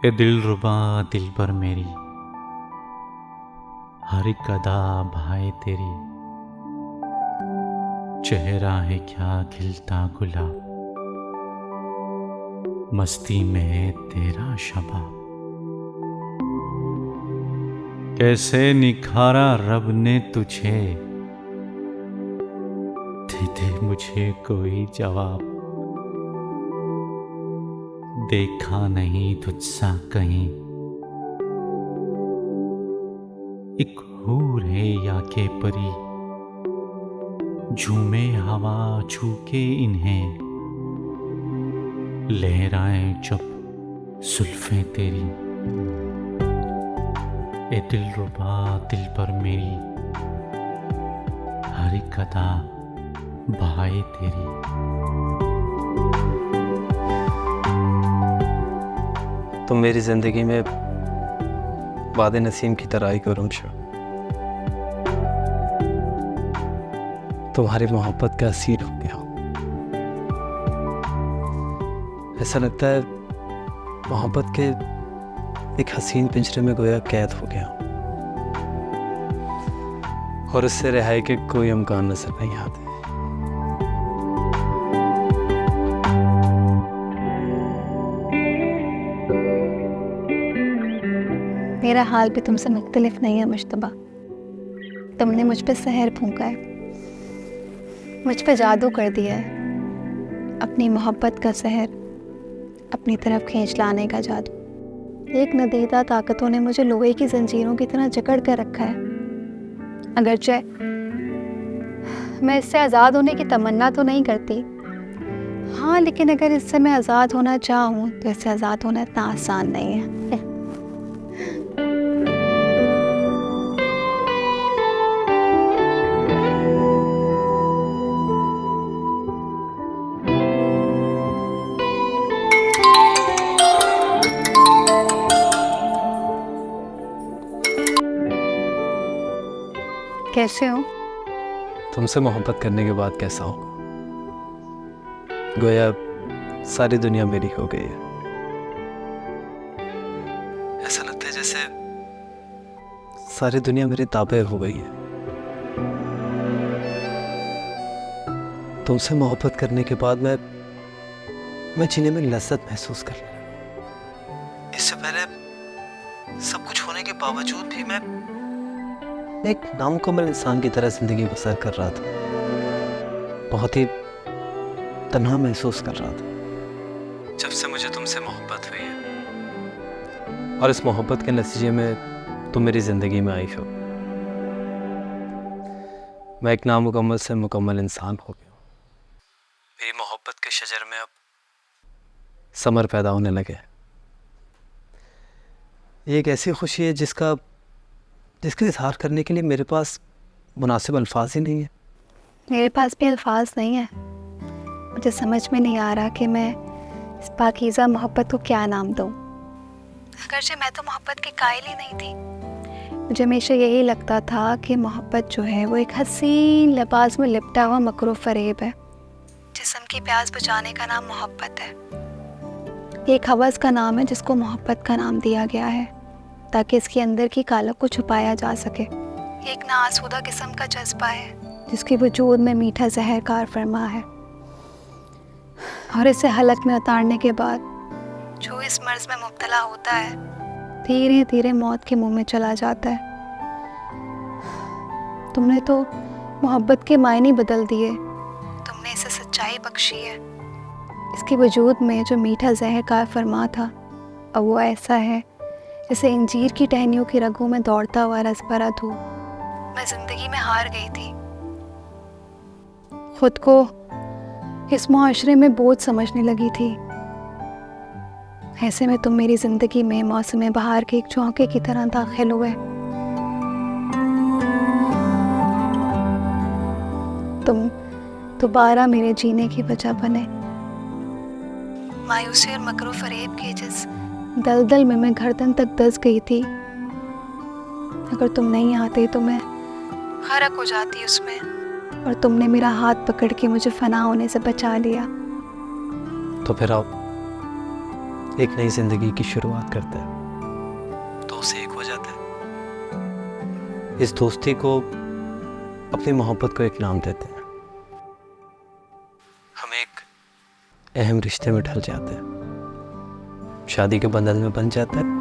ए दिलरुबा दिलबर मेरी, हर एक अदा भाए तेरी। चेहरा है क्या खिलता गुलाब, मस्ती में है तेरा शबाब। कैसे निखारा रब ने तुझे, दे दे मुझे कोई जवाब। देखा नहीं तुझसा कहीं, एक हूर है या के परी। झूमे हवा छूके इन्हें, लहराए जब जुल्फें तेरी। ए दिलरुबा दिलबर मेरी, हर एक अदा भाए तेरी। तुम मेरी ज़िंदगी में वादे नसीम की तरह आई करूँ छो। तुम्हारी मोहब्बत का असीर हो गया। ऐसा लगता है मोहब्बत के एक हसीन पिंजरे में गोया कैद हो गया और उससे रिहाई के कोई इम्कान नजर नहीं आते। मेरा हाल भी तुमसे मुख्तलिफ नहीं है मुश्तबा। तुमने मुझ पे सहर फूंका है, मुझ पे जादू कर दिया है। अपनी मोहब्बत का सहर अपनी तरफ खींच लाने का जादू। एक नदीदा ताकतों ने मुझे लोहे की जंजीरों की तरह जकड़ कर रखा है। अगरचे मैं इससे आज़ाद होने की तमन्ना तो नहीं करती, हाँ, लेकिन अगर इससे मैं आज़ाद होना चाहूँ तो इससे आज़ाद होना इतना आसान नहीं है। कैसे हो? तुमसे मोहब्बत करने के बाद कैसा होगा? गोया सारी दुनिया मेरी हो गई है। ऐसा लगता है जैसे सारी दुनिया मेरे ताबे हो गई है। तुमसे मोहब्बत करने के बाद मैं जीने में लज्जत महसूस कर रहा। इससे पहले सब कुछ होने के बावजूद भी मैं एक नामुकम्मल इंसान की तरह जिंदगी बसर कर रहा था। बहुत ही तन्हा महसूस कर रहा था जब से मुझे तुमसे मोहब्बत हुई है और इस मोहब्बत के नतीजे में तुम मेरी जिंदगी में आई हो। मैं एक नामुकम्मल से मुकम्मल इंसान हो गया। मेरी मोहब्बत के शजर में अब समर पैदा होने लगे। ये एक ऐसी खुशी है जिसका इजहार करने के लिए मेरे पास मुनासिब अल्फाज ही नहीं है। मेरे पास भी अल्फाज नहीं है। मुझे समझ में नहीं आ रहा कि मैं इस पाकीज़ा मोहब्बत को क्या नाम दूँ। अगरचे मैं तो मोहब्बत की कायल ही नहीं थी। मुझे हमेशा यही लगता था कि मोहब्बत जो है वो एक हसीन लिबास में लिपटा हुआ मकरू फरेब है। जिस्म की प्यास बुझाने का नाम मोहब्बत है। ये एक हवस का नाम है जिसको मोहब्बत का नाम दिया गया है ताकि इसके अंदर की कालक को छुपाया जा सके। ये एक नाआसूदा किस्म का जज्बा है जिसके वजूद में मीठा जहर कार फरमा है और इसे हलक में उतारने के बाद जो इस मर्ज में मुब्तला होता है धीरे धीरे मौत के मुंह में चला जाता है। तुमने तो मोहब्बत के मायने बदल दिए। तुमने इसे सच्चाई बख्शी है। इसके वजूद में जो मीठा जहर कार फरमा था अब वो ऐसा है जैसे इंजीर की टहनियों की रगों में दौड़ता हुआ रस भरा धूप। मैं जिंदगी में हार गई थी। खुद को इस मुआशरे में बोझ समझने लगी थी। ऐसे में तुम मेरी जिंदगी में मौसम बहार के एक झोंके की तरह दाखिल हुए। तुम दोबारा मेरे जीने की वजह बने। मायूसी और मकरू फरेब के जिस दलदल में मैं गर्दन तक दस गई थी, अगर तुम नहीं आते तो मैं गरक हो जाती उसमें, और तुमने मेरा हाथ पकड़ के मुझे फना होने से बचा लिया। तो फिर आओ एक नई जिंदगी की शुरुआत करता है तो उसे एक हो जाता है। इस दोस्ती को, अपनी मोहब्बत को एक नाम देते हैं। हम एक अहम रिश्ते में ढल जाते हैं, शादी के बंधन में बन जाता है।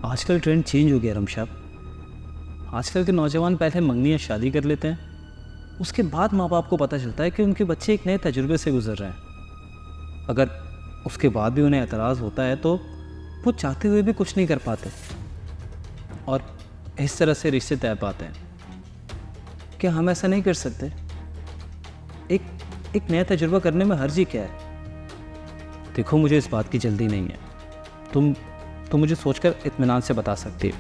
आजकल ट्रेंड चेंज हो गया रमशाब। आजकल के नौजवान पहले मंगनी या शादी कर लेते हैं, उसके बाद माँ बाप को पता चलता है कि उनके बच्चे एक नए तजुर्बे से गुजर रहे हैं। अगर उसके बाद भी उन्हें एतराज़ होता है तो वो चाहते हुए भी कुछ नहीं कर पाते और इस तरह से रिश्ते तय पाते हैं। क्या हम ऐसा नहीं कर सकते? एक नया तजुर्बा करने में हर्ज ही क्या है? देखो, मुझे इस बात की जल्दी नहीं है। तुम मुझे सोचकर इत्मीनान से बता सकती हो।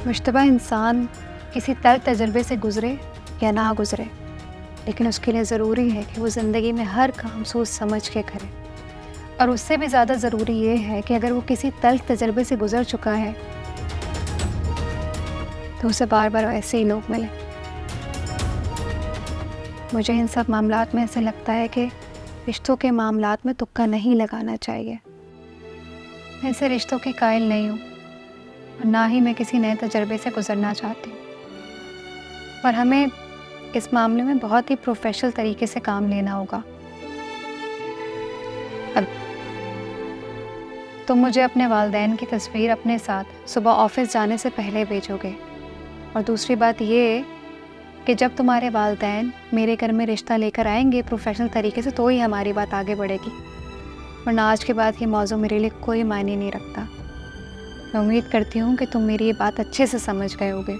मुश्तबा इंसान किसी तल्ख तजर्बे से गुज़रे या ना गुज़रे, लेकिन उसके लिए ज़रूरी है कि वो ज़िंदगी में हर काम सोच समझ के करे। और उससे भी ज़्यादा ज़रूरी ये है कि अगर वो किसी तल्ख तजर्बे से गुज़र चुका है तो उसे बार बार ऐसे ही लोग मिले। मुझे इन सब मामलात में ऐसे लगता है कि रिश्तों के मामलात में तुक्का नहीं लगाना चाहिए। मैं ऐसे रिश्तों की कायल नहीं हूँ और ना ही मैं किसी नए तजर्बे से गुजरना चाहती हूँ, पर हमें इस मामले में बहुत ही प्रोफेशनल तरीके से काम लेना होगा। अब तुम मुझे अपने वालिदैन की तस्वीर अपने साथ सुबह ऑफिस जाने से पहले भेजोगे, और दूसरी बात ये कि जब तुम्हारे वालिदैन मेरे घर में रिश्ता लेकर आएंगे प्रोफेशनल तरीके से, तो ही हमारी बात आगे बढ़ेगी, वरना आज के बाद ये मौजू मेरे लिए कोई मायने नहीं रखता। मैं उम्मीद करती हूँ कि तुम मेरी ये बात अच्छे से समझ गए होगे।